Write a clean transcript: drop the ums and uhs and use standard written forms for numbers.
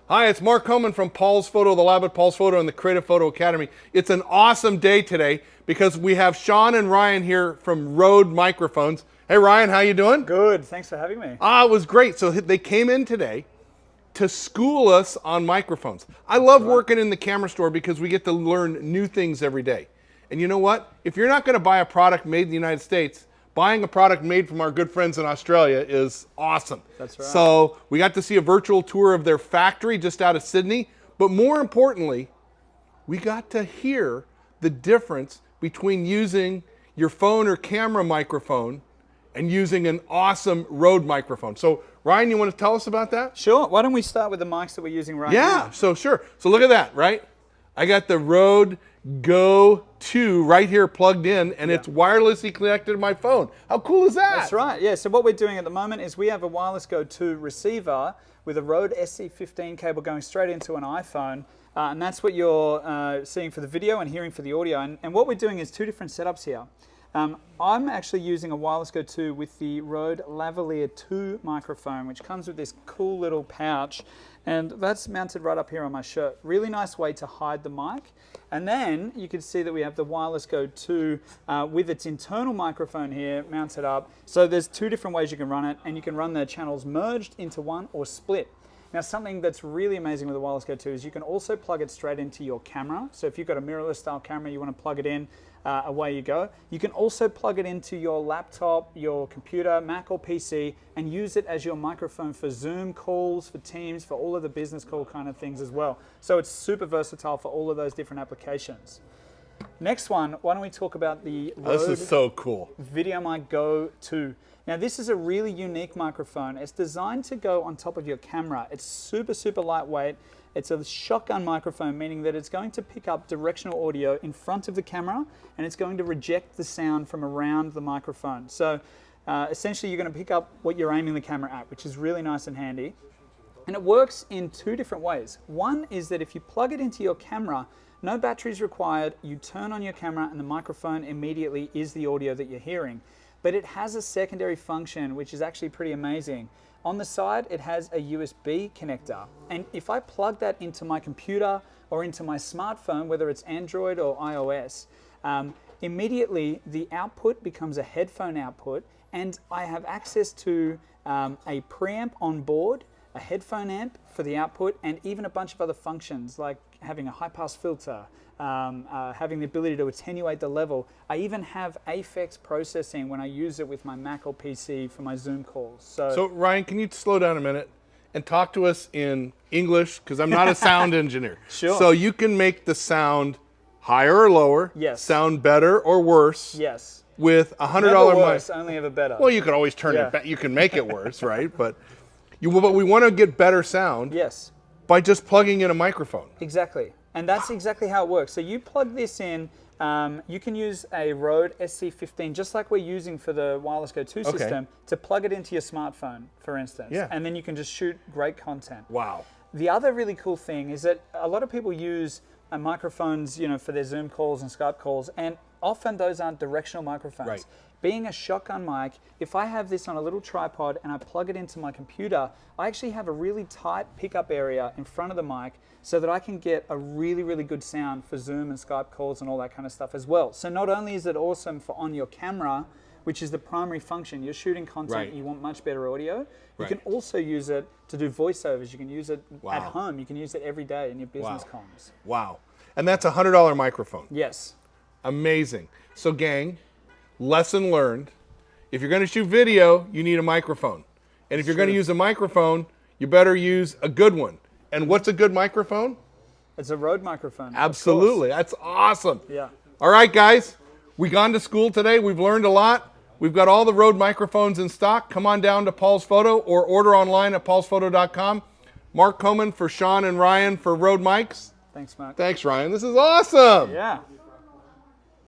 Hi, it's Mark Coman from Paul's Photo, the lab at Paul's Photo and the Creative Photo Academy. It's an awesome day today because we have Sean and Ryan here from Rode Microphones. Hey Ryan, how you doing? Good, thanks for having me. It was great. So they came in today to school us on microphones. I love working in the camera store because we get to learn new things every day. And you know what? If you're not going to buy a product made in the United States, buying a product made from our good friends in Australia is awesome. That's right. So we got to see a virtual tour of their factory just out of Sydney. But more importantly, we got to hear the difference between using your phone or camera microphone and using an awesome Rode microphone. So Ryan, you want to tell us about that? Sure. Why don't we start with the mics that we're using right now? Yeah, so sure. So look at that, right? I got the Rode Go 2 right here plugged in, and it's wirelessly connected to my phone. How cool is that? That's right, yeah. So what we're doing at the moment is we have a wireless Go 2 receiver with a Rode SC15 cable going straight into an iPhone, and that's what you're seeing for the video and hearing for the audio. And what we're doing is two different setups here. I'm actually using a wireless Go 2 with the Rode Lavalier 2 microphone, which comes with this cool little pouch, and that's mounted right up here on my shirt. Really nice way to hide the mic. And then you can see that we have the wireless Go 2 with its internal microphone here mounted up. So there's two different ways you can run it, and you can run the channels merged into one or split. Now, something that's really amazing with the wireless Go 2 is you can also plug it straight into your camera. So if you've got a mirrorless style camera, you want to plug it in, away you go. You can also plug it into your laptop, your computer, Mac or PC, and use it as your microphone for Zoom calls, for Teams, for all of the business call kind of things as well. So it's super versatile for all of those different applications. Next one, why don't we talk about the Rode This is so cool. VideoMic Go 2. Now this is a really unique microphone. It's designed to go on top of your camera. It's super, super lightweight. It's a shotgun microphone, meaning that it's going to pick up directional audio in front of the camera, and it's going to reject the sound from around the microphone. So essentially you're going to pick up what you're aiming the camera at, which is really nice and handy. And it works in two different ways. One is that if you plug it into your camera, no batteries required, you turn on your camera and the microphone immediately is the audio that you're hearing. But it has a secondary function, which is actually pretty amazing. On the side, it has a USB connector. And if I plug that into my computer or into my smartphone, whether it's Android or iOS, immediately the output becomes a headphone output, and I have access to a preamp on board, a headphone amp for the output, and even a bunch of other functions like having a high-pass filter, having the ability to attenuate the level. I even have Aphex processing when I use it with my Mac or PC for my Zoom calls. So Ryan, can you slow down a minute and talk to us in English? Because I'm not a sound engineer. Sure. So you can make the sound higher or lower, yes, sound better or worse, yes, with a $100 never mic. worse, only ever better. Well, you can always turn it back. You can make it worse, right? But we want to get better sound. Yes. By just plugging in a microphone. Exactly. And that's exactly how it works. So you plug this in, you can use a Rode SC15, just like we're using for the wireless Go 2 system, to plug it into your smartphone, for instance. Yeah. And then you can just shoot great content. Wow. The other really cool thing is that a lot of people use microphones, for their Zoom calls and Skype calls, and often those aren't directional microphones. Right. Being a shotgun mic, if I have this on a little tripod and I plug it into my computer, I actually have a really tight pickup area in front of the mic so that I can get a really, really good sound for Zoom and Skype calls and all that kind of stuff as well. So not only is it awesome for on your camera, which is the primary function, you're shooting content, you want much better audio, you can also use it to do voiceovers, you can use it at home, you can use it every day in your business comms. Wow. And that's a $100 microphone. Yes. Amazing. So gang, lesson learned. If you're going to shoot video, you need a microphone. And if you're going to use a microphone, you better use a good one. And what's a good microphone? It's a Rode microphone. Absolutely. That's awesome. Yeah. All right, guys. We've gone to school today. We've learned a lot. We've got all the Rode microphones in stock. Come on down to Paul's Photo or order online at paulsphoto.com. Mark Coman for Sean and Ryan for Rode Mics. Thanks, Mark. Thanks, Ryan. This is awesome. Yeah.